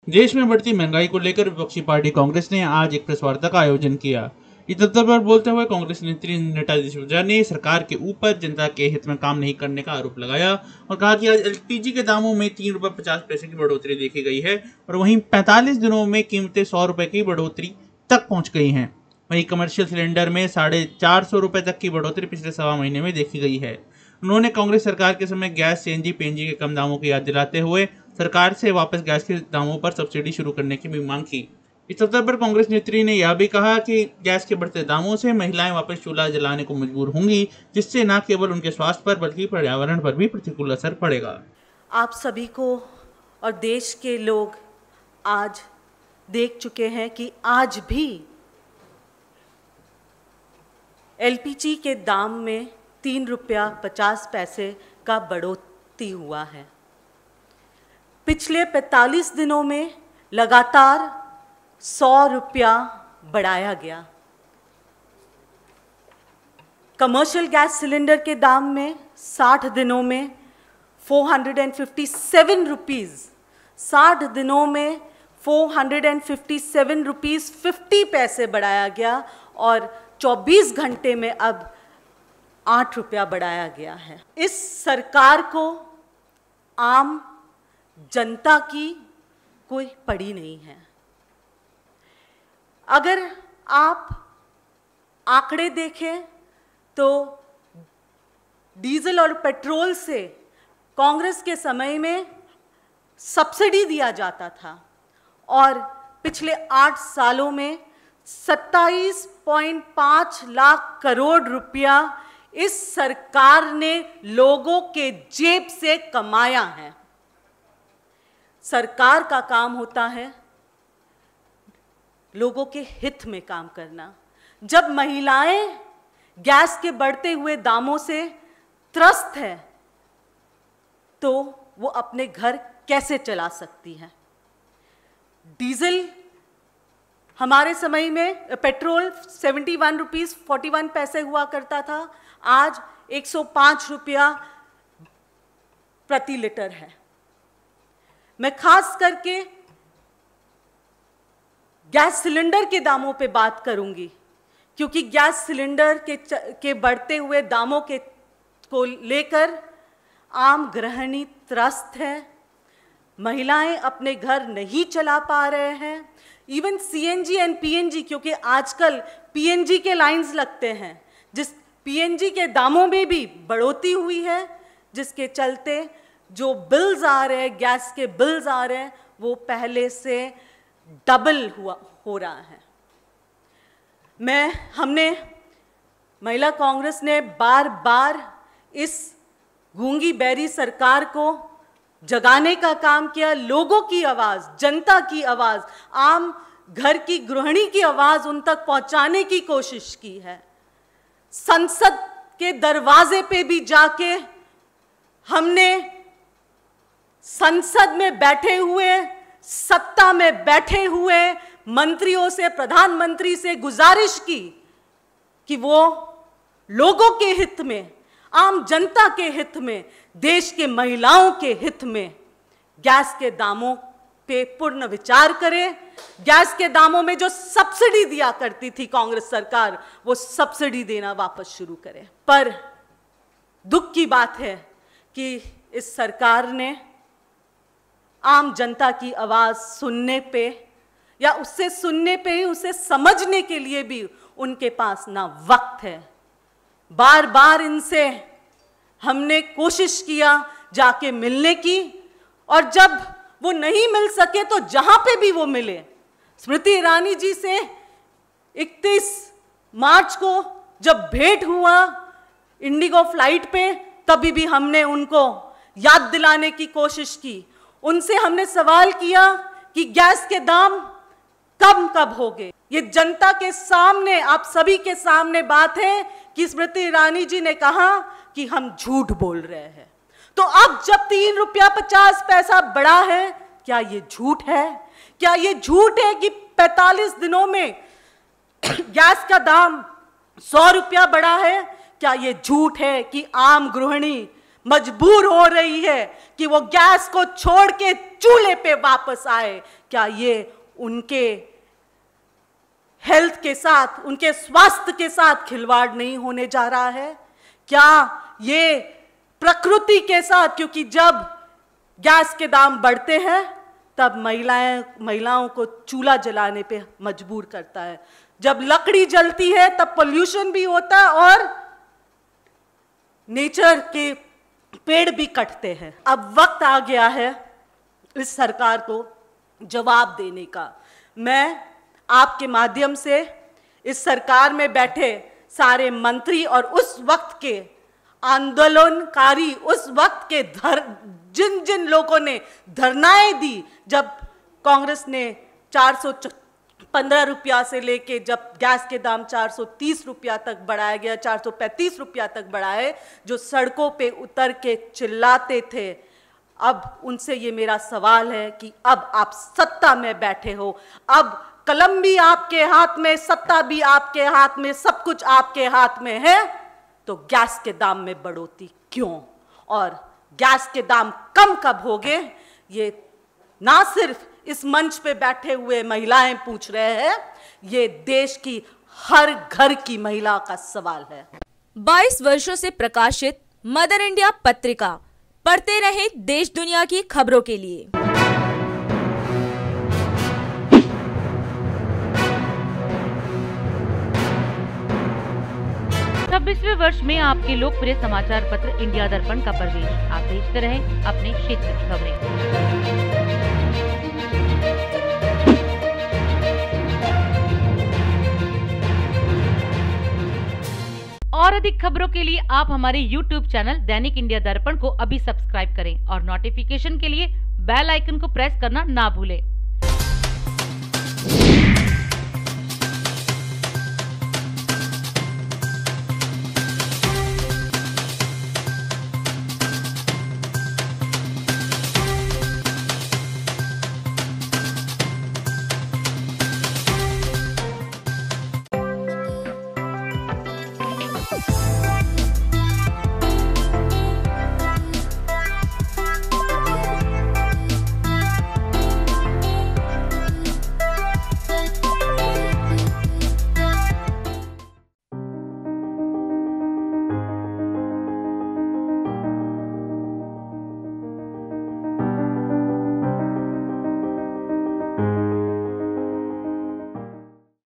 देश में बढ़ती महंगाई को लेकर विपक्षी पार्टी कांग्रेस ने आज एक प्रेस वार्ता का आयोजन किया। इस अवसर पर बोलते हुए कांग्रेस नेत्री नेताजी सुरजा ने सरकार के ऊपर जनता के हित में काम नहीं करने का आरोप लगाया और कहा कि आज एलपीजी के दामों में 3 रुपये 50 पैसे की बढ़ोतरी देखी गई है और वहीं 45 दिनों में कीमतें 100 रुपये की बढ़ोतरी तक पहुंच गई हैं। वहीं कमर्शियल सिलेंडर में 450 रुपये तक की बढ़ोतरी पिछले सवा महीने में देखी गई है। उन्होंने कांग्रेस सरकार के समय गैस, सीएनजी, पीएनजी के कम दामों की याद दिलाते हुए सरकार से वापस गैस के दामों पर सब्सिडी शुरू करने की भी मांग की। इस अवसर पर कांग्रेस नेत्री ने यह भी कहा कि गैस के बढ़ते दामों से महिलाएं वापस चूल्हा जलाने को मजबूर होंगी, जिससे न केवल उनके स्वास्थ्य पर बल्कि पर्यावरण पर भी प्रतिकूल असर पड़ेगा। आप सभी को और देश के लोग आज देख चुके हैं कि आज भी एलपीजी के दाम में 3 रुपया 50 पैसे का बढ़ोतरी हुआ है। पिछले 45 दिनों में लगातार 100 रुपया बढ़ाया गया। कमर्शियल गैस सिलेंडर के दाम में 60 दिनों में 457 रुपीज़, 60 दिनों में 457 रुपीज़ 50 पैसे बढ़ाया गया और 24 घंटे में अब 8 रुपया बढ़ाया गया है। इस सरकार को आम जनता की कोई पड़ी नहीं है। अगर आप आंकड़े देखें तो डीजल और पेट्रोल से कांग्रेस के समय में सब्सिडी दिया जाता था और पिछले 8 सालों में 27.5 लाख करोड़ रुपया इस सरकार ने लोगों के जेब से कमाया है। सरकार का काम होता है लोगों के हित में काम करना। जब महिलाएं गैस के बढ़ते हुए दामों से त्रस्त है तो वो अपने घर कैसे चला सकती हैं? डीजल हमारे समय में पेट्रोल 71 रुपीज़ 41 पैसे हुआ करता था, आज 105 रुपया प्रति लीटर है। मैं खास करके गैस सिलेंडर के दामों पे बात करूंगी क्योंकि गैस सिलेंडर के बढ़ते हुए दामों को लेकर आम गृहिणी त्रस्त है। महिलाएं अपने घर नहीं चला पा रहे हैं। इवन सीएनजी एंड पीएनजी, क्योंकि आजकल पीएनजी के लाइंस लगते हैं, जिस पीएनजी के दामों में भी बढ़ोतरी हुई है, जिसके चलते जो बिल्स आ रहे हैं, गैस के बिल्स आ रहे हैं, वो पहले से डबल हो रहा है। हमने महिला कांग्रेस ने बार बार इस गूंगी बैरी सरकार को जगाने का काम किया। लोगों की आवाज़, जनता की आवाज़, आम घर की गृहिणी की आवाज़ उन तक पहुंचाने की कोशिश की है। संसद के दरवाजे पे भी जाके हमने संसद में बैठे हुए, सत्ता में बैठे हुए मंत्रियों से, प्रधानमंत्री से गुजारिश की कि वो लोगों के हित में, आम जनता के हित में, देश के महिलाओं के हित में गैस के दामों पे पूर्ण विचार करें। गैस के दामों में जो सब्सिडी दिया करती थी कांग्रेस सरकार, वो सब्सिडी देना वापस शुरू करे। पर दुख की बात है कि इस सरकार ने आम जनता की आवाज़ सुनने पे या उससे सुनने पे ही उसे समझने के लिए भी उनके पास ना वक्त है। बार बार इनसे हमने कोशिश किया जाके मिलने की, और जब वो नहीं मिल सके तो जहां पे भी वो मिले, स्मृति ईरानी जी से 31 मार्च को जब भेंट हुआ इंडिगो फ्लाइट पे, तभी भी हमने उनको याद दिलाने की कोशिश की। उनसे हमने सवाल किया कि गैस के दाम कब होंगे। ये जनता के सामने, आप सभी के सामने बात है कि स्मृति ईरानी जी ने कहा कि हम झूठ बोल रहे हैं। तो अब जब 3 रुपया 50 पैसा बढ़ा है, क्या ये झूठ है? क्या ये झूठ है कि 45 दिनों में गैस का दाम 100 रुपया बढ़ा है? क्या ये झूठ है कि आम गृहिणी मजबूर हो रही है कि वो गैस को छोड़ के चूल्हे पे वापस आए। क्या ये उनके हेल्थ के साथ, उनके स्वास्थ्य के साथ खिलवाड़ नहीं होने जा रहा है? क्या ये प्रकृति के साथ, क्योंकि जब गैस के दाम बढ़ते हैं तब महिलाओं को चूल्हा जलाने पे मजबूर करता है। जब लकड़ी जलती है तब पोल्यूशन भी होता है और नेचर के पेड़ भी कटते हैं। अब वक्त आ गया है इस सरकार को जवाब देने का। मैं आपके माध्यम से इस सरकार में बैठे सारे मंत्री और उस वक्त के आंदोलनकारी, उस वक्त के जिन जिन लोगों ने धरनाएं दी जब कांग्रेस ने 415 रुपया से लेके जब गैस के दाम 430 रुपया तक बढ़ाया गया, 435 रुपया तक बढ़ाए, जो सड़कों पे उतर के चिल्लाते थे, अब उनसे ये मेरा सवाल है कि अब आप सत्ता में बैठे हो, अब कलम भी आपके हाथ में, सत्ता भी आपके हाथ में, सब कुछ आपके हाथ में है, तो गैस के दाम में बढ़ोतरी क्यों और गैस के दाम कम कब होंगे? ये ना सिर्फ इस मंच पे बैठे हुए महिलाएं पूछ रहे हैं, ये देश की हर घर की महिला का सवाल है। 22 वर्षों से प्रकाशित मदर इंडिया पत्रिका, पढ़ते रहे देश दुनिया की खबरों के लिए। 26वें वर्ष में आपके लोकप्रिय समाचार पत्र इंडिया दर्पण का प्रवेश। आप देखते रहें अपने क्षेत्र की खबरें। और अधिक खबरों के लिए आप हमारे YouTube चैनल दैनिक इंडिया दर्पण को अभी सब्सक्राइब करें और नोटिफिकेशन के लिए बेल आइकन को प्रेस करना ना भूलें।